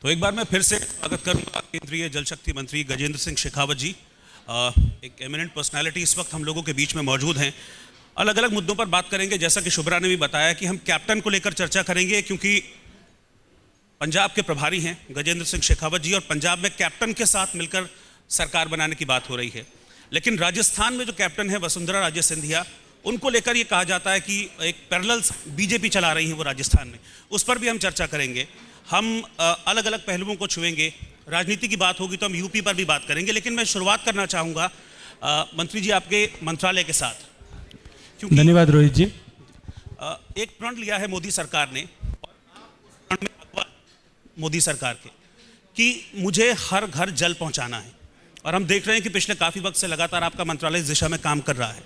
तो एक बार मैं फिर से स्वागत करूंगा केंद्रीय जल शक्ति मंत्री गजेंद्र सिंह शेखावत जी। एक एमिनेंट पर्सनालिटी इस वक्त हम लोगों के बीच में मौजूद हैं। अलग अलग मुद्दों पर बात करेंगे, जैसा कि शुभ्रा ने भी बताया कि हम कैप्टन को लेकर चर्चा करेंगे, क्योंकि पंजाब के प्रभारी हैं गजेंद्र सिंह शेखावत जी और पंजाब में कैप्टन के साथ मिलकर सरकार बनाने की बात हो रही है। लेकिन राजस्थान में जो कैप्टन है वसुंधरा राजे सिंधिया, उनको लेकर ये कहा जाता है कि एक पैरेलल बीजेपी चला रही है वो राजस्थान में, उस पर भी हम चर्चा करेंगे। हम अलग अलग पहलुओं को छुएंगे। राजनीति की बात होगी तो हम यूपी पर भी बात करेंगे। लेकिन मैं शुरुआत करना चाहूँगा मंत्री जी आपके मंत्रालय के साथ, क्योंकि धन्यवाद रोहित जी। एक प्रण लिया है मोदी सरकार ने, मोदी सरकार के, कि मुझे हर घर जल पहुंचाना है। और हम देख रहे हैं कि पिछले काफ़ी वक्त से लगातार आपका मंत्रालय इस दिशा में काम कर रहा है।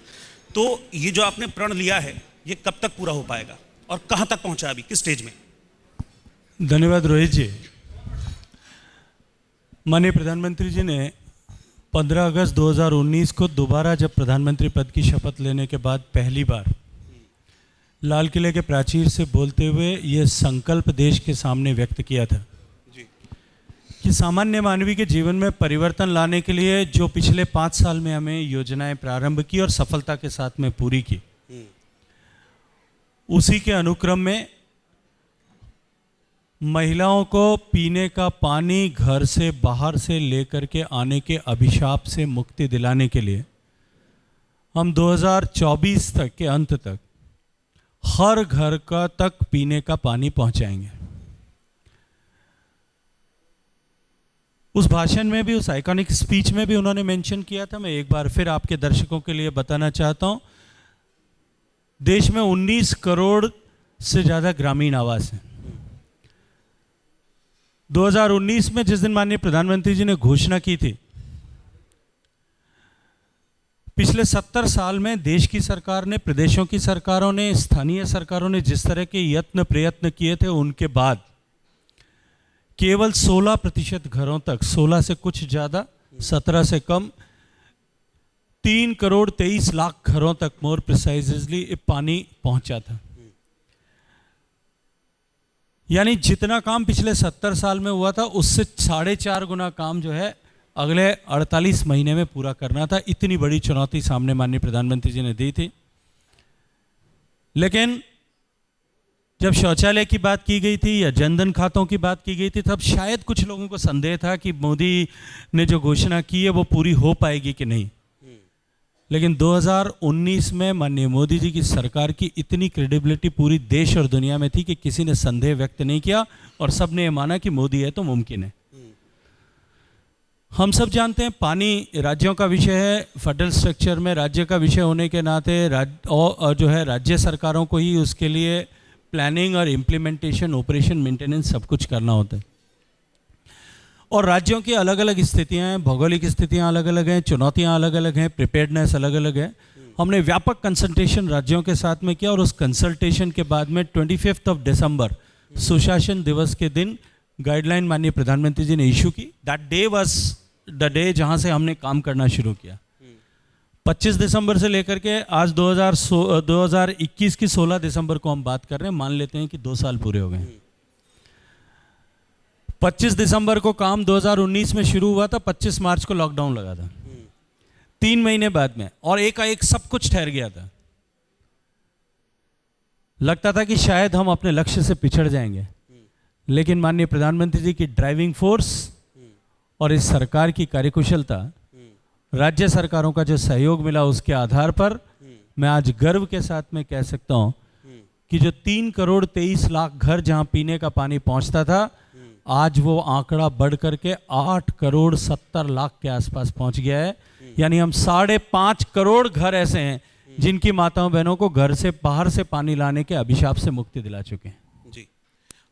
तो ये जो आपने प्रण लिया है ये कब तक पूरा हो पाएगा और कहाँ तक पहुंचा अभी, किस स्टेज में? धन्यवाद रोहित जी। माननीय प्रधानमंत्री जी ने 15 अगस्त 2019 को दोबारा जब प्रधानमंत्री पद की शपथ लेने के बाद पहली बार लाल किले के प्राचीर से बोलते हुए ये संकल्प देश के सामने व्यक्त किया था कि सामान्य मानवी के जीवन में परिवर्तन लाने के लिए जो पिछले 5 साल में हमें योजनाएं प्रारंभ की और सफलता के साथ में पूरी की, उसी के अनुक्रम में महिलाओं को पीने का पानी घर से बाहर से लेकर के आने के अभिशाप से मुक्ति दिलाने के लिए हम 2024 तक के अंत तक हर घर का तक पीने का पानी पहुंचाएंगे। उस भाषण में भी, उस आइकॉनिक स्पीच में भी उन्होंने मेंशन किया था। मैं एक बार फिर आपके दर्शकों के लिए बताना चाहता हूं, देश में 19 करोड़ से ज़्यादा ग्रामीण आवास हैं। 2019 में जिस दिन माननीय प्रधानमंत्री जी ने घोषणा की थी, पिछले 70 साल में देश की सरकार ने, प्रदेशों की सरकारों ने, स्थानीय सरकारों ने जिस तरह के यत्न प्रयत्न किए थे, उनके बाद केवल 16% घरों तक, 16 से कुछ ज़्यादा, 17 से कम, 3 करोड़ 23 लाख घरों तक मोर प्रिसाइजली पानी पहुंचा था। यानी जितना काम पिछले 70 साल में हुआ था उससे 4.5 गुना काम जो है अगले 48 महीने में पूरा करना था। इतनी बड़ी चुनौती सामने माननीय प्रधानमंत्री जी ने दी थी। लेकिन जब शौचालय की बात की गई थी या जनधन खातों की बात की गई थी, तब शायद कुछ लोगों को संदेह था कि मोदी ने जो घोषणा की है वो पूरी हो पाएगी कि नहीं। लेकिन 2019 में माननीय मोदी जी की सरकार की इतनी क्रेडिबिलिटी पूरी देश और दुनिया में थी कि किसी ने संदेह व्यक्त नहीं किया और सब ने माना कि मोदी है तो मुमकिन है। हम सब जानते हैं पानी राज्यों का विषय है। फेडरल स्ट्रक्चर में राज्य का विषय होने के नाते और जो है राज्य सरकारों को ही उसके लिए प्लानिंग और इम्प्लीमेंटेशन, ऑपरेशन, मेंटेनेंस सब कुछ करना होता है। और राज्यों की अलग अलग स्थितियां हैं, भौगोलिक स्थितियां अलग अलग हैं, चुनौतियां अलग अलग हैं, प्रिपेयर्डनेस अलग अलग है। हमने व्यापक कंसल्टेशन राज्यों के साथ में किया और उस कंसल्टेशन के बाद में 25 दिसंबर सुशासन दिवस के दिन गाइडलाइन माननीय प्रधानमंत्री जी ने इशू की। That day was the day जहां से हमने काम करना शुरू किया। 25 दिसंबर से लेकर के आज 2021 की 16 दिसंबर को हम बात कर रहे हैं। मान लेते हैं कि 2 साल पूरे हो गए। 25 दिसंबर को काम 2019 में शुरू हुआ था, 25 मार्च को लॉकडाउन लगा था। 3 महीने बाद में और एकाएक सब कुछ ठहर गया था। लगता था कि शायद हम अपने लक्ष्य से पिछड़ जाएंगे, लेकिन माननीय प्रधानमंत्री जी की ड्राइविंग फोर्स और इस सरकार की कार्यकुशलता, राज्य सरकारों का जो सहयोग मिला, उसके आधार पर मैं आज गर्व के साथ में कह सकता हूं कि जो 3 करोड़ 23 लाख घर जहां पीने का पानी पहुंचता था, आज वो आंकड़ा बढ़ करके 8 करोड़ 70 लाख के आसपास पहुंच गया है। यानी हम 5.5 करोड़ घर ऐसे हैं जिनकी माताओं बहनों को घर से बाहर से पानी लाने के अभिशाप से मुक्ति दिला चुके हैं। जी,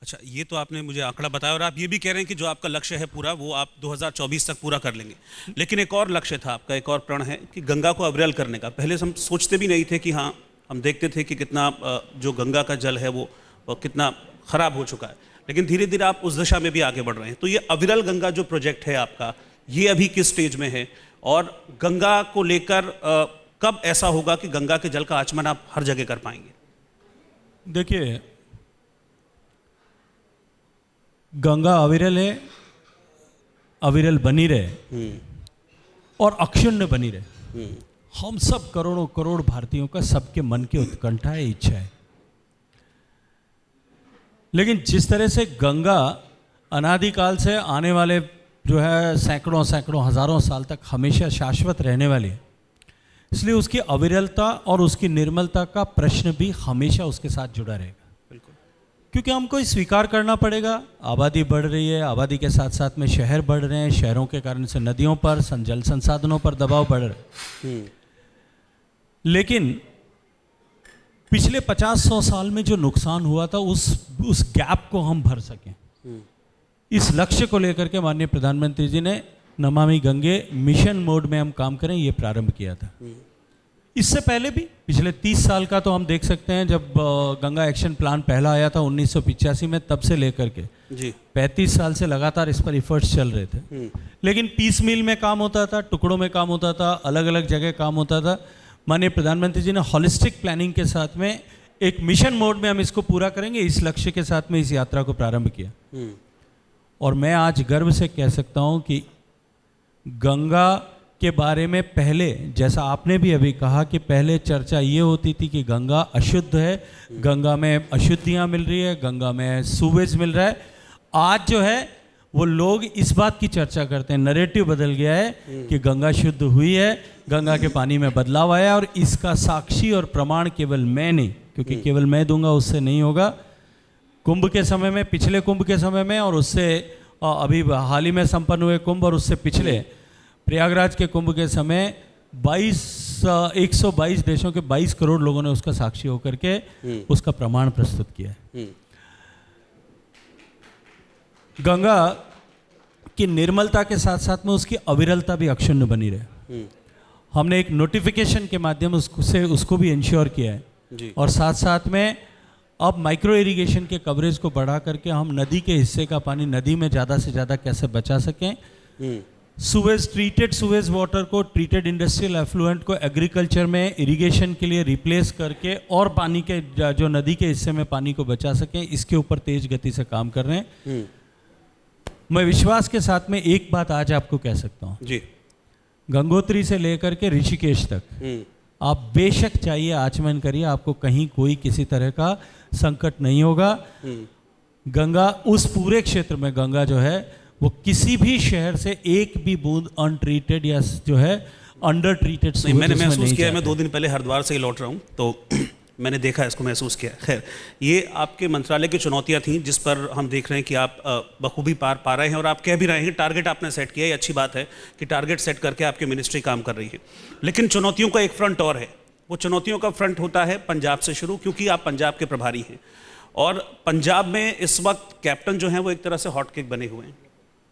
अच्छा, ये तो आपने मुझे आंकड़ा बताया और आप ये भी कह रहे हैं कि जो आपका लक्ष्य है पूरा, वो आप 2024 तक पूरा कर लेंगे। लेकिन एक और लक्ष्य था आपका, एक और प्रण है कि गंगा को अविरल करने का। पहले हम सोचते भी नहीं थे कि हाँ, हम देखते थे कि कितना जो गंगा का जल है वो कितना खराब हो चुका है, लेकिन धीरे धीरे आप उस दिशा में भी आगे बढ़ रहे हैं। तो ये अविरल गंगा जो प्रोजेक्ट है आपका, ये अभी किस स्टेज में है और गंगा को लेकर कब ऐसा होगा कि गंगा के जल का आचमन आप हर जगह कर पाएंगे? देखिए, गंगा अविरल है, अविरल बनी रहे और अक्षुण्ण बनी रहे। हम सब करोड़ों करोड़ भारतीयों का, सबके मन की उत्कंठा है, इच्छा है। लेकिन जिस तरह से गंगा अनादिकाल से आने वाले जो है सैकड़ों सैकड़ों हजारों साल तक हमेशा शाश्वत रहने वाली है, इसलिए उसकी अविरलता और उसकी निर्मलता का प्रश्न भी हमेशा उसके साथ जुड़ा रहेगा। बिल्कुल। क्योंकि हमको स्वीकार करना पड़ेगा, आबादी बढ़ रही है, आबादी के साथ साथ में शहर बढ़ रहे हैं, शहरों के कारण से नदियों पर, जल संसाधनों पर दबाव बढ़ रहा है। लेकिन पिछले 50-100 साल में जो नुकसान हुआ था, उस गैप को हम भर सकें, इस लक्ष्य को लेकर के माननीय प्रधानमंत्री जी ने नमामि गंगे मिशन मोड में हम काम करें ये प्रारंभ किया था। इससे पहले भी पिछले 30 साल का तो हम देख सकते हैं, जब गंगा एक्शन प्लान पहला आया था 1985 में, तब से लेकर के जी 35 साल से लगातार इस पर इफर्ट्स चल रहे थे। लेकिन पीस मील में काम होता था, टुकड़ों में काम होता था, अलग अलग जगह काम होता था। माननीय प्रधानमंत्री जी ने हॉलिस्टिक प्लानिंग के साथ में एक मिशन मोड में हम इसको पूरा करेंगे, इस लक्ष्य के साथ में इस यात्रा को प्रारंभ किया। और मैं आज गर्व से कह सकता हूं कि गंगा के बारे में पहले, जैसा आपने भी अभी कहा कि पहले चर्चा ये होती थी कि गंगा अशुद्ध है, गंगा में अशुद्धियाँ मिल रही है, गंगा में सूवेज मिल रहा है। आज जो है वो लोग इस बात की चर्चा करते हैं, नरेटिव बदल गया है कि गंगा शुद्ध हुई है, गंगा के पानी में बदलाव आया, और इसका साक्षी और प्रमाण केवल मैं नहीं, क्योंकि केवल मैं दूंगा उससे नहीं होगा। कुंभ के समय में, पिछले कुंभ के समय में, और उससे अभी हाल ही में संपन्न हुए कुंभ, और उससे पिछले प्रयागराज के कुंभ के समय 122 देशों के 22 करोड़ लोगों ने उसका साक्षी होकर के उसका प्रमाण प्रस्तुत किया है। गंगा की निर्मलता के साथ साथ में उसकी अविरलता भी अक्षुण्ण बनी रहे। हमने एक नोटिफिकेशन के माध्यम से उसको भी इंश्योर किया है जी। और साथ साथ में अब माइक्रो इरिगेशन के कवरेज को बढ़ा करके हम नदी के हिस्से का पानी नदी में ज़्यादा से ज़्यादा कैसे बचा सकें, सुवेज, ट्रीटेड सुवेज वाटर को, ट्रीटेड इंडस्ट्रियल एफ्लुएंट को एग्रीकल्चर में इरिगेशन के लिए रिप्लेस करके और पानी के जो नदी के हिस्से में पानी को बचा सकें, इसके ऊपर तेज गति से काम कर रहे हैं। मैं विश्वास के साथ में एक बात आज आपको कह सकता हूँ जी, गंगोत्री से लेकर के ऋषिकेश तक आप बेशक चाहिए आचमन करिए, आपको कहीं कोई किसी तरह का संकट नहीं होगा। गंगा उस पूरे क्षेत्र में, गंगा जो है वो किसी भी शहर से एक भी बूंद अनट्रीटेड या जो है अंडर ट्रीटेड मैंने महसूस किया। मैं 2 दिन पहले हरिद्वार से ही लौट रहा हूँ, तो मैंने देखा, इसको महसूस किया। खैर, ये आपके मंत्रालय की चुनौतियां थीं जिस पर हम देख रहे हैं कि आप बखूबी पार पा रहे हैं, और आप कह भी रहे हैं टारगेट आपने सेट किया। ये अच्छी बात है कि टारगेट सेट करके आपकी मिनिस्ट्री काम कर रही है। लेकिन चुनौतियों का एक फ्रंट और है, वो चुनौतियों का फ्रंट होता है पंजाब से शुरू, क्योंकि आप पंजाब के प्रभारी हैं, और पंजाब में इस वक्त कैप्टन जो हैं वो एक तरह से हॉटकेक बने हुए हैं।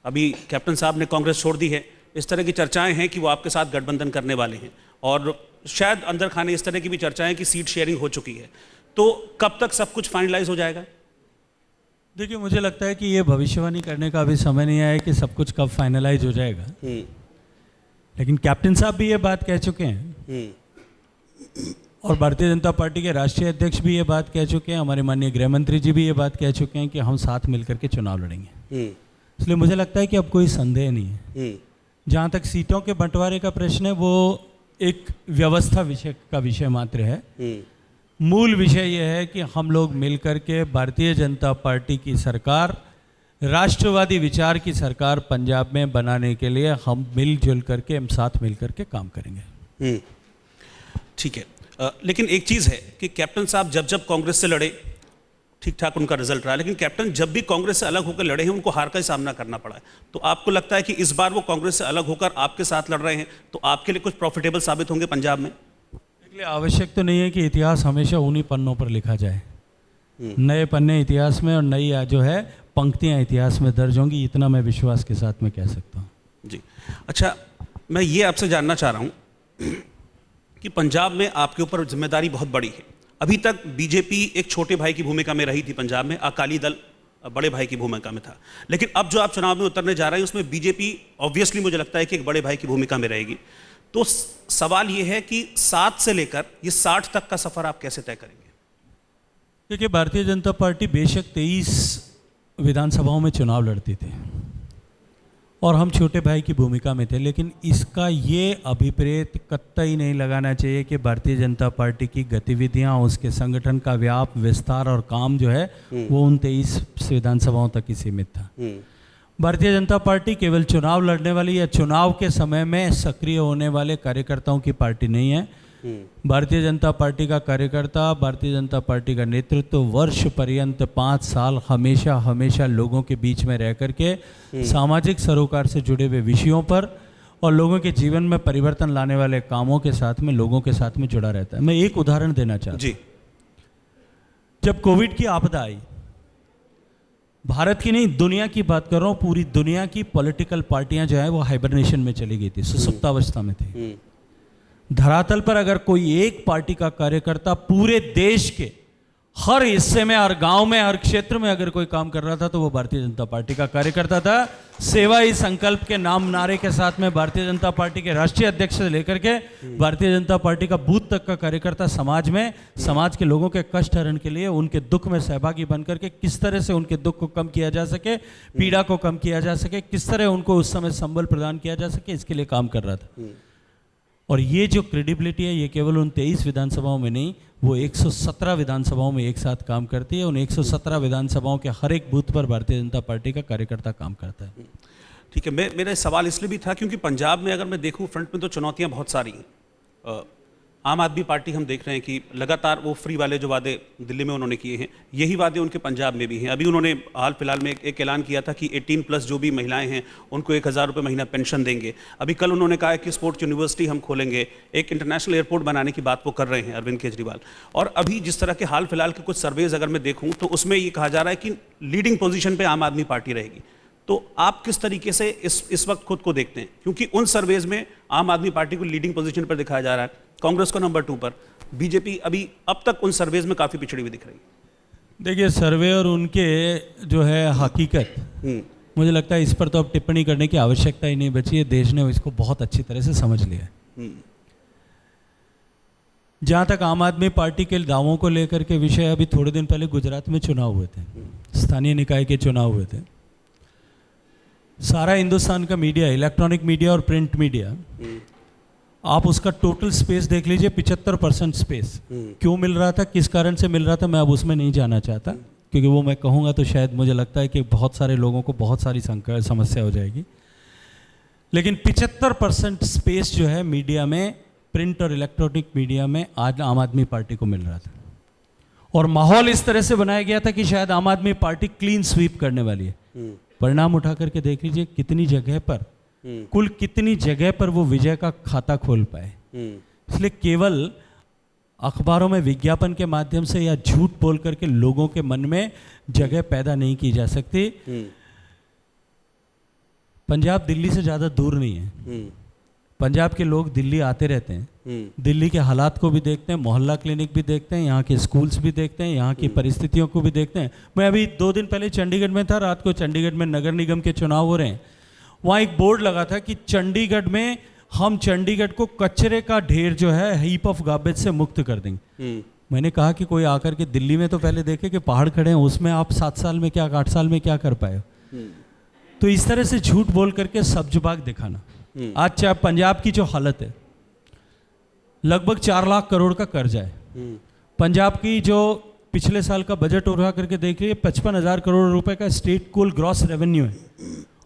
अभी कैप्टन साहब ने कांग्रेस छोड़ दी है, इस तरह की चर्चाएं हैं कि वो आपके साथ गठबंधन करने वाले हैं, और शायद अंदर खाने इस तरह की भी चर्चाएं कि सीट शेयरिंग हो चुकी है। तो कब तक सब कुछ फाइनलाइज हो जाएगा? देखिए, मुझे लगता है कि ये भविष्यवाणी करने का अभी समय नहीं आया कि सब कुछ कब फाइनलाइज हो जाएगा। लेकिन कैप्टन साहब भी ये बात कह चुके हैं, और भारतीय जनता पार्टी के राष्ट्रीय अध्यक्ष भी ये बात कह चुके हैं, हमारे माननीय गृह मंत्री जी भी ये बात कह चुके हैं कि हम साथ मिलकर के चुनाव लड़ेंगे। इसलिए मुझे लगता है कि अब कोई संदेह नहीं है। जहाँ तक सीटों के बंटवारे का प्रश्न है, वो एक व्यवस्था विषय का विषय मात्र है। मूल विषय यह है कि हम लोग मिलकर के भारतीय जनता पार्टी की सरकार, राष्ट्रवादी विचार की सरकार पंजाब में बनाने के लिए हम मिलजुल करके, हम साथ मिलकर के काम करेंगे। ठीक है, लेकिन एक चीज़ है कि कैप्टन साहब जब जब कांग्रेस से लड़े, ठीक ठाक उनका रिजल्ट रहा, लेकिन कैप्टन जब भी कांग्रेस से अलग होकर लड़े हैं उनको हार का ही सामना करना पड़ा है। तो आपको लगता है कि इस बार वो कांग्रेस से अलग होकर आपके साथ लड़ रहे हैं, तो आपके लिए कुछ प्रॉफिटेबल साबित होंगे पंजाब में? इसलिए आवश्यक तो नहीं है कि इतिहास हमेशा उन्हीं पन्नों पर लिखा जाए। नए पन्ने इतिहास में और नई जो है पंक्तियां इतिहास में दर्ज होंगी, इतना मैं विश्वास के साथ में कह सकता हूँ जी। अच्छा, मैं ये आपसे जानना चाह रहा हूँ कि पंजाब में आपके ऊपर जिम्मेदारी बहुत बड़ी है। अभी तक बीजेपी एक छोटे भाई की भूमिका में रही थी पंजाब में, अकाली दल बड़े भाई की भूमिका में था, लेकिन अब जो आप चुनाव में उतरने जा रहे हैं उसमें बीजेपी ऑब्वियसली मुझे लगता है कि एक बड़े भाई की भूमिका में रहेगी। तो सवाल ये है कि 7 से लेकर ये 60 तक का सफर आप कैसे तय करेंगे? देखिए, भारतीय जनता पार्टी बेशक 23 विधानसभाओं में चुनाव लड़ती थी और हम छोटे भाई की भूमिका में थे, लेकिन इसका ये अभिप्रेत कतई नहीं लगाना चाहिए कि भारतीय जनता पार्टी की गतिविधियां, उसके संगठन का व्याप, विस्तार और काम जो है वो उन 23 विधानसभाओं तक ही सीमित था। भारतीय जनता पार्टी केवल चुनाव लड़ने वाली या चुनाव के समय में सक्रिय होने वाले कार्यकर्ताओं की पार्टी नहीं है। भारतीय जनता पार्टी का कार्यकर्ता, भारतीय जनता पार्टी का नेतृत्व वर्ष पर्यंत 5 साल हमेशा लोगों के बीच में रह करके सामाजिक सरोकार से जुड़े हुए विषयों पर और लोगों के जीवन में परिवर्तन लाने वाले कामों के साथ में, लोगों के साथ में जुड़ा रहता है। मैं एक उदाहरण देना चाहता हूं। जब कोविड की आपदा आई, भारत की नहीं दुनिया की बात कर रहा हूं, पूरी दुनिया की पॉलिटिकल पार्टियां जो है वो हाइबरनेशन में चली गई थी, सुसुप्तावस्था में थी। धरातल पर अगर कोई एक पार्टी का कार्यकर्ता पूरे देश के हर हिस्से में, हर गांव में, हर क्षेत्र में अगर कोई काम कर रहा था तो वो भारतीय जनता पार्टी का कार्यकर्ता था। सेवा ही संकल्प के नाम नारे के साथ में भारतीय जनता पार्टी के राष्ट्रीय अध्यक्ष से लेकर के भारतीय जनता पार्टी का बूथ तक का कार्यकर्ता समाज में, समाज के लोगों के कष्ट हरण के लिए, उनके दुख में सहभागी बन करके किस तरह से उनके दुख को कम किया जा सके, पीड़ा को कम किया जा सके, किस तरह उनको उस समय संबल प्रदान किया जा सके, इसके लिए काम कर रहा था। और ये जो क्रेडिबिलिटी है, ये केवल उन 23 विधानसभाओं में नहीं, वो 117 विधानसभाओं में एक साथ काम करती है। उन 117 विधानसभाओं के हर एक बूथ पर भारतीय जनता पार्टी का कार्यकर्ता काम करता है। ठीक है, मेरा सवाल इसलिए भी था क्योंकि पंजाब में अगर मैं देखूं फ्रंट में तो चुनौतियां बहुत सारी हैं। आम आदमी पार्टी हम देख रहे हैं कि लगातार वो फ्री वाले जो वादे दिल्ली में उन्होंने किए हैं, यही वादे उनके पंजाब में भी हैं। अभी उन्होंने हाल फिलहाल में एक ऐलान किया था कि 18+ जो भी महिलाएं हैं उनको 1000 रुपये महीना पेंशन देंगे। अभी कल उन्होंने कहा है कि स्पोर्ट्स यूनिवर्सिटी हम खोलेंगे, एक इंटरनेशनल एयरपोर्ट बनाने की बात वो कर रहे हैं अरविंद केजरीवाल। और अभी जिस तरह के हाल फिलहाल के कुछ सर्वेज अगर मैं देखूँ तो उसमें ये कहा जा रहा है कि लीडिंग पोजीशन पर आम आदमी पार्टी रहेगी। तो आप किस तरीके से इस वक्त खुद को देखते हैं, क्योंकि उन सर्वेज में आम आदमी पार्टी को लीडिंग पोजीशन पर दिखाया जा रहा है, कांग्रेस को नंबर 2 पर, बीजेपी अभी अब तक उन सर्वेज में काफी पिछड़ी हुई दिख रही है। देखिए, सर्वे और उनके जो है हकीकत, मुझे लगता है इस पर तो अब टिप्पणी करने की आवश्यकता ही नहीं बची है। देश ने इसको बहुत अच्छी तरह से समझ लिया है। जहां तक आम आदमी पार्टी के दावों को लेकर के विषय, अभी थोड़े दिन पहले गुजरात में चुनाव हुए थे, स्थानीय निकाय के चुनाव हुए थे। सारा हिंदुस्तान का मीडिया, इलेक्ट्रॉनिक मीडिया और प्रिंट मीडिया, आप उसका टोटल स्पेस देख लीजिए, 75% स्पेस। क्यों मिल रहा था, किस कारण से मिल रहा था, मैं अब उसमें नहीं जाना चाहता, क्योंकि वो मैं कहूँगा तो शायद मुझे लगता है कि बहुत सारे लोगों को बहुत सारी समस्या हो जाएगी। लेकिन 75% स्पेस जो है मीडिया में, प्रिंट और इलेक्ट्रॉनिक मीडिया में, आज आम आदमी पार्टी को मिल रहा था। और माहौल इस तरह से बनाया गया था कि शायद आम आदमी पार्टी क्लीन स्वीप करने वाली है। परिणाम उठा करके देख लीजिए कितनी जगह पर, कुल कितनी जगह पर वो विजय का खाता खोल पाए। इसलिए केवल अखबारों में विज्ञापन के माध्यम से या झूठ बोल करके लोगों के मन में जगह पैदा नहीं की जा सकती। पंजाब दिल्ली से ज़्यादा दूर नहीं है। पंजाब के लोग दिल्ली आते रहते हैं, दिल्ली के हालात को भी देखते हैं, मोहल्ला क्लिनिक भी देखते हैं, यहाँ के स्कूल्स भी देखते हैं, यहाँ की परिस्थितियों को भी देखते हैं। मैं अभी 2 दिन पहले चंडीगढ़ में था, रात को चंडीगढ़ में नगर निगम के चुनाव हो रहे हैं। वहाँ एक बोर्ड लगा था कि चंडीगढ़ में हम चंडीगढ़ को कचरे का ढेर जो है, हीप ऑफ गार्बेज से मुक्त कर देंगे। मैंने कहा कि कोई आकर के दिल्ली में तो पहले देखे कि पहाड़ खड़े हैं, उसमें आप 7 साल में क्या, 8 साल में क्या कर पाए। तो इस तरह से झूठ बोल करके सब्जबाग दिखाना। आज चाहे पंजाब की जो हालत है, लगभग 4 लाख करोड़ का कर्जा है। पंजाब की जो पिछले साल का बजट उठा करके देख लीजिए, 55,000 करोड़ रुपए का स्टेट कुल ग्रॉस रेवेन्यू है,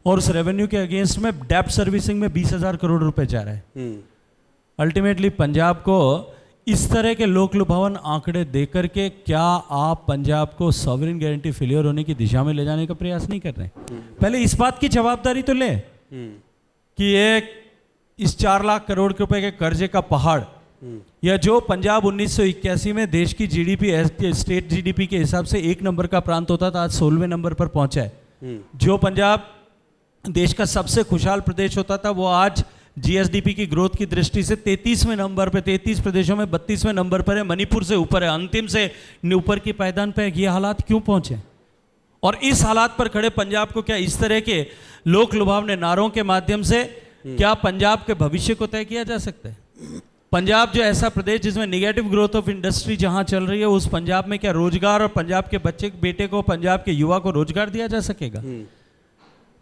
और उस रेवेन्यू के अगेंस्ट में डेप्ट सर्विसिंग में 20,000 करोड़ रुपए जा रहा है। अल्टीमेटली पंजाब को इस तरह के लोक लुभावन आंकड़े देकर के क्या आप पंजाब को सॉवरेन गारंटी फेलियर होने की दिशा में ले जाने का प्रयास नहीं कर रहे? पहले इस बात की जवाबदारी तो ले कि इस 4 लाख करोड़ रुपए के कर्जे का पहाड़, या जो पंजाब 1981 में देश की जीडीपी, स्टेट जीडीपी के हिसाब से 1 नंबर का प्रांत होता था, आज 16वें नंबर पर पहुंचा है। जो पंजाब देश का सबसे खुशहाल प्रदेश होता था, वो आज जीएसडीपी की ग्रोथ की दृष्टि से 33वें नंबर पे, 33 प्रदेशों में 32वें नंबर पर है, मणिपुर से ऊपर है, अंतिम से ऊपर की पायदान पे। ये हालात क्यों पहुंचे? और इस हालात पर खड़े पंजाब को क्या इस तरह के लोक लुभावने नारों के माध्यम से क्या पंजाब के भविष्य को तय किया जा सकता है? पंजाब जो ऐसा प्रदेश जिसमें निगेटिव ग्रोथ ऑफ इंडस्ट्री जहां चल रही है, उस पंजाब में क्या रोजगार और पंजाब के बच्चे बेटे को, पंजाब के युवा को रोजगार दिया जा सकेगा?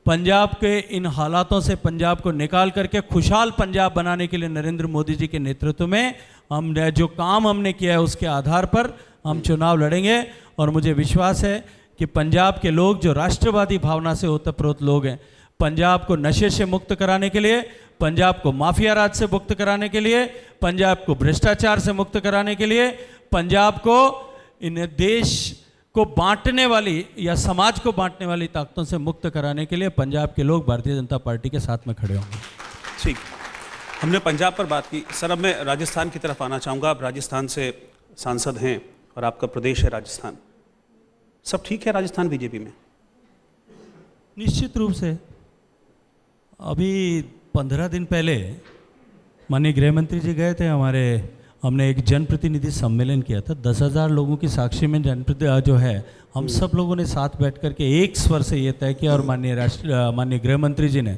पंजाब के इन हालातों से पंजाब को निकाल करके खुशहाल पंजाब बनाने के लिए नरेंद्र मोदी जी के नेतृत्व में हमने जो काम हमने किया है उसके आधार पर हम चुनाव लड़ेंगे। और मुझे विश्वास है कि पंजाब के लोग जो राष्ट्रवादी भावना से ओतप्रोत लोग हैं, पंजाब को नशे से मुक्त कराने के लिए, पंजाब को माफिया राज से मुक्त कराने के लिए, पंजाब को भ्रष्टाचार से मुक्त कराने के लिए, पंजाब को इन देश को बांटने वाली या समाज को बांटने वाली ताकतों से मुक्त कराने के लिए पंजाब के लोग भारतीय जनता पार्टी के साथ में खड़े होंगे। ठीक, हमने पंजाब पर बात की। सर, अब मैं राजस्थान की तरफ आना चाहूँगा। आप राजस्थान से सांसद हैं और आपका प्रदेश है राजस्थान। सब ठीक है राजस्थान बीजेपी में? निश्चित रूप से। अभी 15 दिन पहले माननीय गृह मंत्री जी गए थे हमने एक जनप्रतिनिधि सम्मेलन किया था। 10,000 लोगों की साक्षी में जनप्रतिनिधि जो है, हम सब लोगों ने साथ बैठ करके एक स्वर से ये तय किया और माननीय गृह मंत्री जी ने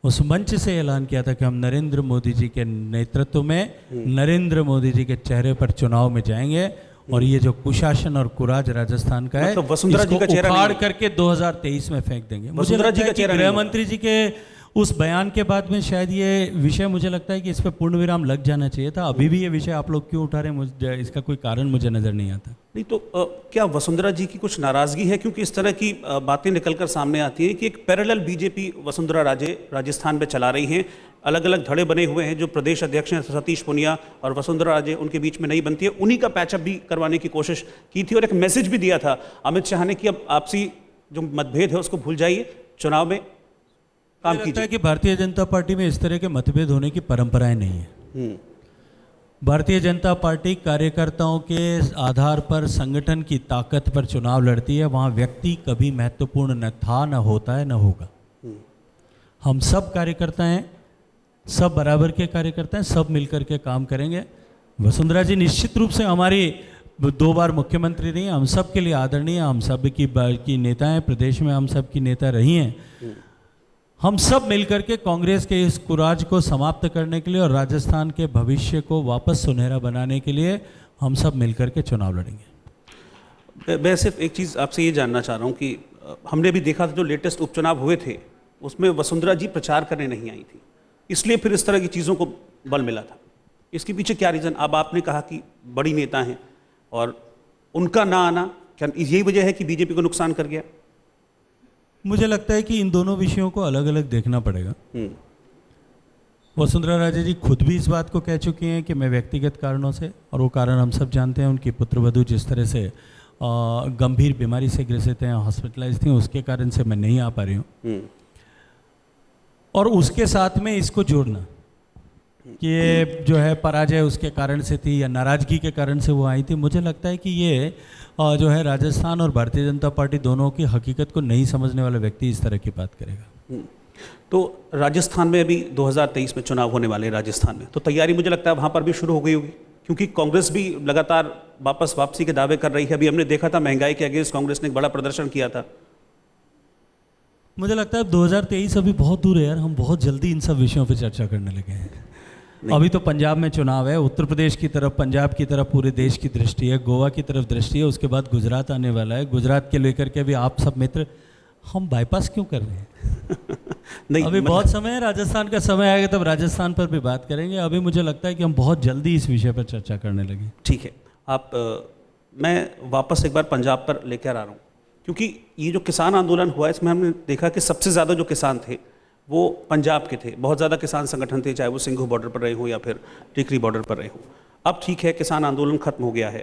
उस मंच से ऐलान किया था कि हम नरेंद्र मोदी जी के नेतृत्व में, नरेंद्र मोदी जी के चेहरे पर चुनाव में जाएंगे और ये जो कुशासन और कुराज राजस्थान का है, मतलब वसुंधरा जी का चेहरा उखाड़ करके 2023 में फेंक देंगे। मुझे लगता है कि गृह मंत्री जी के उस बयान के बाद में शायद ये विषय, मुझे लगता है कि इस पर पूर्ण विराम लग जाना चाहिए था। अभी भी ये विषय आप लोग क्यों उठा रहे हैं, मुझे इसका कोई कारण मुझे नजर नहीं आता। नहीं तो क्या वसुंधरा जी की कुछ नाराजगी है? क्योंकि इस तरह की बातें निकलकर सामने आती हैं कि एक पैरेलल बीजेपी वसुंधरा राजे राजस्थान में चला रही हैं। अलग अलग धड़े बने हुए हैं। जो प्रदेश अध्यक्ष हैं सतीश पुनिया और वसुंधरा राजे, उनके बीच में नहीं बनती है। उन्हीं का पैचअप भी करवाने की कोशिश की थी और एक मैसेज भी दिया था अमित शाह ने कि अब आपसी जो मतभेद है उसको भूल जाइए, चुनाव में काम मुझे लगता है कीजिए। कि भारतीय जनता पार्टी में इस तरह के मतभेद होने की परंपराएं नहीं है। भारतीय जनता पार्टी कार्यकर्ताओं के आधार पर, संगठन की ताकत पर चुनाव लड़ती है। वहाँ व्यक्ति कभी महत्वपूर्ण न था, न होता है, न होगा। हम सब कार्यकर्ता हैं, सब बराबर के कार्यकर्ता हैं, सब मिलकर के काम करेंगे। वसुंधरा जी निश्चित रूप से हमारी 2 बार मुख्यमंत्री रही हैं, हम सब के लिए आदरणीय, हम सब की नेता हैं, प्रदेश में हम सब की नेता रही हैं। हम सब मिलकर के कांग्रेस के इस कुराज को समाप्त करने के लिए और राजस्थान के भविष्य को वापस सुनहरा बनाने के लिए हम सब मिलकर के चुनाव लड़ेंगे। मैं सिर्फ एक चीज़ आपसे ये जानना चाह रहा हूँ कि हमने भी देखा था जो लेटेस्ट उपचुनाव हुए थे उसमें वसुंधरा जी प्रचार करने नहीं आई थी, इसलिए फिर इस तरह की चीज़ों को बल मिला था। इसके पीछे क्या रीज़न? अब आपने कहा कि बड़ी नेता हैं और उनका ना आना, क्या यही वजह है कि बीजेपी को नुकसान कर गया? मुझे लगता है कि इन दोनों विषयों को अलग अलग देखना पड़ेगा। वसुंधरा राजे जी खुद भी इस बात को कह चुकी हैं कि मैं व्यक्तिगत कारणों से, और वो कारण हम सब जानते हैं, उनकी पुत्रवधू जिस तरह से गंभीर बीमारी से ग्रसित हैं, हॉस्पिटलाइज थी, उसके कारण से मैं नहीं आ पा रही हूँ। और उसके साथ में इसको जोड़ना कि ये जो है पराजय उसके कारण से थी या नाराजगी के कारण से वो आई थी, मुझे लगता है कि ये जो है राजस्थान और भारतीय जनता पार्टी दोनों की हकीकत को नहीं समझने वाला व्यक्ति इस तरह की बात करेगा। तो राजस्थान में अभी 2023 में चुनाव होने वाले हैं राजस्थान में, तो तैयारी मुझे लगता है वहाँ पर भी शुरू हो गई होगी, क्योंकि कांग्रेस भी लगातार वापसी के दावे कर रही है। अभी हमने देखा था महंगाई के अगेंस्ट कांग्रेस ने एक बड़ा प्रदर्शन किया था। मुझे लगता है 2023 अभी बहुत दूर है यार, हम बहुत जल्दी इन सब विषयों पर चर्चा करने लगे हैं। अभी तो पंजाब में चुनाव है, उत्तर प्रदेश की तरफ, पंजाब की तरफ पूरे देश की दृष्टि है, गोवा की तरफ दृष्टि है, उसके बाद गुजरात आने वाला है। गुजरात के लेकर के भी आप सब मित्र, हम बाईपास क्यों कर रहे हैं? नहीं, अभी बहुत समय है, राजस्थान का समय आएगा तब राजस्थान पर भी बात करेंगे। अभी मुझे लगता है कि हम बहुत जल्दी इस विषय पर चर्चा करने लगे। ठीक है, मैं वापस एक बार पंजाब पर लेकर आ रहा हूँ, क्योंकि ये जो किसान आंदोलन हुआ इसमें हमने देखा कि सबसे ज़्यादा जो किसान थे वो पंजाब के थे। बहुत ज़्यादा किसान संगठन थे, चाहे वो सिंघू बॉर्डर पर रहे हो या फिर टिकरी बॉर्डर पर रहे हो। अब ठीक है, किसान आंदोलन खत्म हो गया है।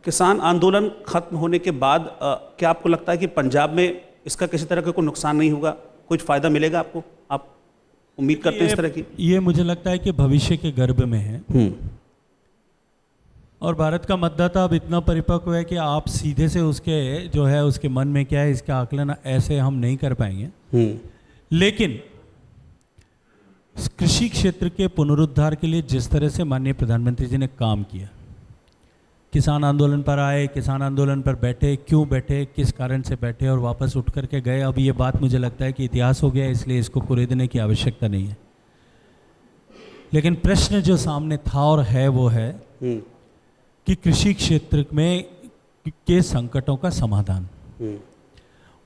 किसान आंदोलन खत्म होने के बाद क्या आपको लगता है कि पंजाब में इसका किसी तरह का कोई नुकसान नहीं होगा, कुछ फ़ायदा मिलेगा आपको? आप उम्मीद करते हैं इस तरह की? ये मुझे लगता है कि भविष्य के गर्भ में है और भारत का मतदाता अब इतना परिपक्व है कि आप सीधे से उसके जो है उसके मन में क्या है इसका आकलन ऐसे हम नहीं कर पाएंगे। लेकिन कृषि क्षेत्र के पुनरुद्धार के लिए जिस तरह से माननीय प्रधानमंत्री जी ने काम किया, किसान आंदोलन पर आए, किसान आंदोलन पर बैठे, क्यों बैठे, किस कारण से बैठे और वापस उठ करके गए, अब ये बात मुझे लगता है कि इतिहास हो गया, इसलिए इसको कुरेदने की आवश्यकता नहीं है। लेकिन प्रश्न जो सामने था और है वो है कि कृषि क्षेत्र में के संकटों का समाधान।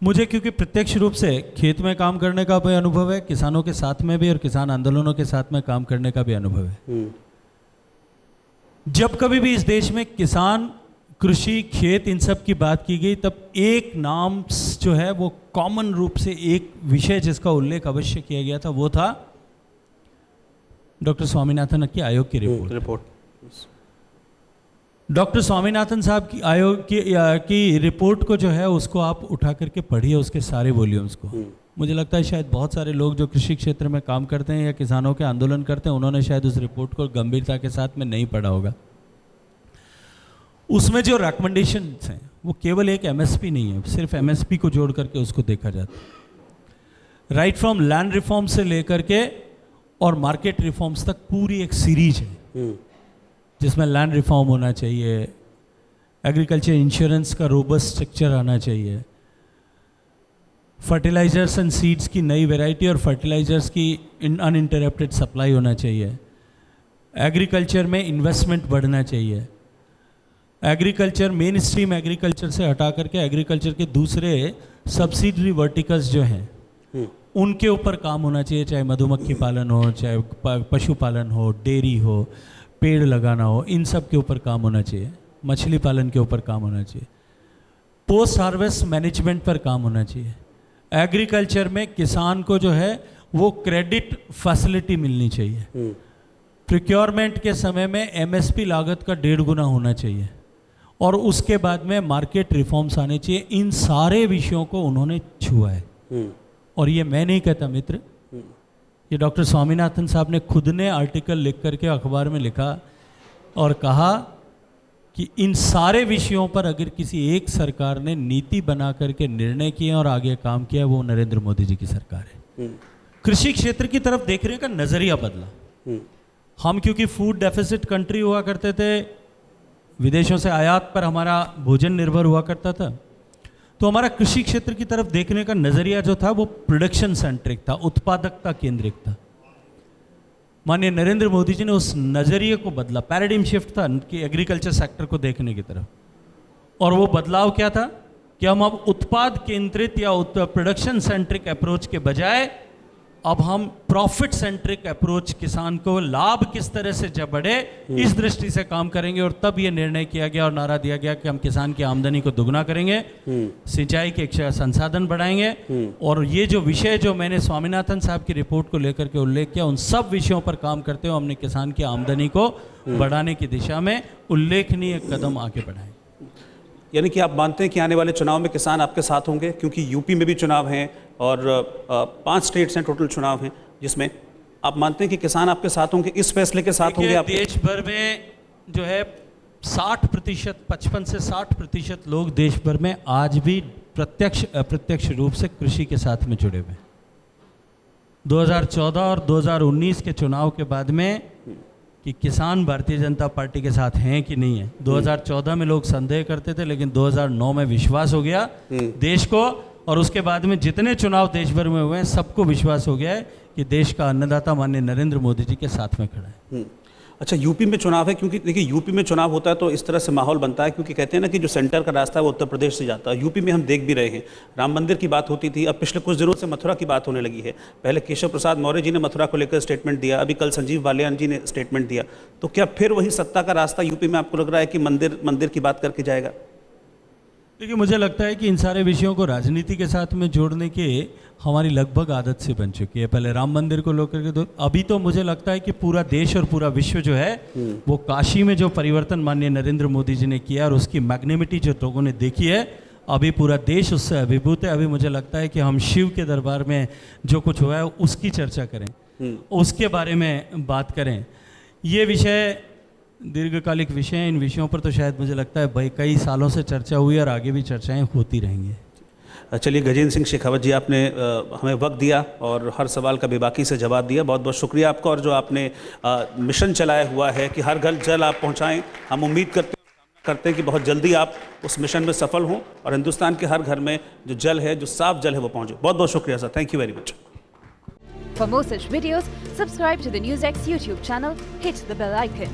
मुझे क्योंकि प्रत्यक्ष रूप से खेत में काम करने का भी अनुभव है, किसानों के साथ में भी और किसान आंदोलनों के साथ में काम करने का भी अनुभव है। जब कभी भी इस देश में किसान, कृषि, खेत, इन सब की बात की गई, तब एक नाम जो है वो कॉमन रूप से एक विषय जिसका उल्लेख अवश्य किया गया था, वो था डॉक्टर स्वामीनाथन की आयोग की रिपोर्ट। डॉक्टर स्वामीनाथन साहब की आयोग की रिपोर्ट को जो है उसको आप उठा करके पढ़िए, उसके सारे वॉल्यूम्स को। मुझे लगता है शायद बहुत सारे लोग जो कृषि क्षेत्र में काम करते हैं या किसानों के आंदोलन करते हैं, उन्होंने शायद उस रिपोर्ट को गंभीरता के साथ में नहीं पढ़ा होगा। उसमें जो रिकमेंडेशंस हैं वो केवल एक एमएसपी नहीं है, सिर्फ एमएसपी को जोड़ करके उसको देखा जाता है। राइट फ्रॉम लैंड रिफॉर्म से लेकर के और मार्केट रिफॉर्म्स तक पूरी एक सीरीज है जिसमें लैंड रिफॉर्म होना चाहिए, एग्रीकल्चर इंश्योरेंस का रोबस्ट स्ट्रक्चर आना चाहिए, फर्टिलाइजर्स एंड सीड्स की नई वैरायटी और फर्टिलाइजर्स की अनइंटरप्टेड सप्लाई होना चाहिए, एग्रीकल्चर में इन्वेस्टमेंट बढ़ना चाहिए, एग्रीकल्चर मेन स्ट्रीम एग्रीकल्चर से हटा करके एग्रीकल्चर के दूसरे सब्सिडरी वर्टिकल्स जो हैं उनके ऊपर काम होना चाहिए, चाहे मधुमक्खी पालन हो, चाहे पशुपालन हो, डेयरी हो, पेड़ लगाना हो, इन सब के ऊपर काम होना चाहिए, मछली पालन के ऊपर काम होना चाहिए, पोस्ट हार्वेस्ट मैनेजमेंट पर काम होना चाहिए, एग्रीकल्चर में किसान को जो है वो क्रेडिट फैसिलिटी मिलनी चाहिए, प्रोक्योरमेंट के समय में एमएसपी लागत का 1.5 गुना होना चाहिए और उसके बाद में मार्केट रिफॉर्म्स आने चाहिए। इन सारे विषयों को उन्होंने छुआ है और ये मैं नहीं कहता मित्र, ये डॉक्टर स्वामीनाथन साहब ने खुद ने आर्टिकल लिख करके अखबार में लिखा और कहा कि इन सारे विषयों पर अगर किसी एक सरकार ने नीति बना करके निर्णय किए और आगे काम किया, वो नरेंद्र मोदी जी की सरकार है। कृषि क्षेत्र की तरफ देखने का नजरिया बदला। हम क्योंकि फूड डेफिसिट कंट्री हुआ करते थे, विदेशों से आयात पर हमारा भोजन निर्भर हुआ करता था, तो हमारा कृषि क्षेत्र की तरफ देखने का नजरिया जो था वो प्रोडक्शन सेंट्रिक था, उत्पादकता केंद्रित था। माननीय नरेंद्र मोदी जी ने उस नजरिए को बदला, पैराडिम शिफ्ट था कि एग्रीकल्चर सेक्टर को देखने की तरफ। और वो बदलाव क्या था कि हम अब उत्पाद केंद्रित या प्रोडक्शन सेंट्रिक अप्रोच के बजाय अब हम प्रॉफिट सेंट्रिक अप्रोच, किसान को लाभ किस तरह से जब बढ़े इस दृष्टि से काम करेंगे। और तब ये निर्णय किया गया और नारा दिया गया कि हम किसान की आमदनी को दुगना करेंगे, सिंचाई के संसाधन बढ़ाएंगे। और ये जो विषय जो मैंने स्वामीनाथन साहब की रिपोर्ट को लेकर के उल्लेख किया, उन सब विषयों पर काम करते हुए हमने किसान की आमदनी को बढ़ाने की दिशा में उल्लेखनीय कदम आगे बढ़ाए। यानी कि आप मानते हैं कि आने वाले चुनाव में किसान आपके साथ होंगे, क्योंकि यूपी में भी चुनाव हैं और 5 स्टेट्स हैं टोटल चुनाव हैं, जिसमें आप मानते हैं कि किसान आपके साथ होंगे, इस फैसले के साथ होंगे? आप देश भर में जो है 60%, 55 से 60% लोग देश भर में आज भी प्रत्यक्ष अप्रत्यक्ष रूप से कृषि के साथ में जुड़े हुए हैं। 2014 और 2019 के चुनाव के बाद में कि किसान भारतीय जनता पार्टी के साथ हैं कि नहीं है, 2014 में लोग संदेह करते थे, लेकिन 2009 में विश्वास हो गया देश को। और उसके बाद में जितने चुनाव देश भर में हुए हैं, सबको विश्वास हो गया है कि देश का अन्नदाता माननीय नरेंद्र मोदी जी के साथ में खड़ा है। अच्छा, यूपी में चुनाव है, क्योंकि देखिए यूपी में चुनाव होता है तो इस तरह से माहौल बनता है, क्योंकि कहते हैं ना कि जो सेंटर का रास्ता है वो उत्तर प्रदेश से जाता है। यूपी में हम देख भी रहे हैं, राम मंदिर की बात होती थी, अब पिछले कुछ दिनों से मथुरा की बात होने लगी है। पहले केशव प्रसाद मौर्य जी ने मथुरा को लेकर स्टेटमेंट दिया, अभी कल संजीव बालियान जी ने स्टेटमेंट दिया। तो क्या फिर वही सत्ता का रास्ता यूपी में आपको लग रहा है कि मंदिर की बात करके जाएगा? देखिए, मुझे लगता है कि इन सारे विषयों को राजनीति के साथ में जोड़ने की हमारी लगभग आदत से बन चुकी है। पहले राम मंदिर को लेकर के, तो अभी तो मुझे लगता है कि पूरा देश और पूरा विश्व जो है वो काशी में जो परिवर्तन माननीय नरेंद्र मोदी जी ने किया और उसकी मैग्नेमिटी जो लोगों ने देखी है, अभी पूरा देश उससे अभिभूत है। अभी मुझे लगता है कि हम शिव के दरबार में जो कुछ हुआ है उसकी चर्चा करें, उसके बारे में बात करें। ये विषय दीर्घकालिक विषय हैं, इन विषयों पर तो शायद मुझे लगता है भाई कई सालों से चर्चा हुई और आगे भी चर्चाएं होती रहेंगी। चलिए, गजेंद्र सिंह शेखावत जी, आपने हमें वक्त दिया और हर सवाल का बेबाकी से जवाब दिया। बहुत बहुत शुक्रिया आपका। और जो आपने मिशन चलाया हुआ है कि हर घर जल आप पहुंचाएं, हम उम्मीद करते हैं कि बहुत जल्दी आप उस मिशन में सफल हों और हिंदुस्तान के हर घर में जो जल है, जो साफ जल है, वो पहुंचे। बहुत बहुत शुक्रिया sir, thank you very much. For more such videos, subscribe to the NewsX YouTube channel, hit the bell icon.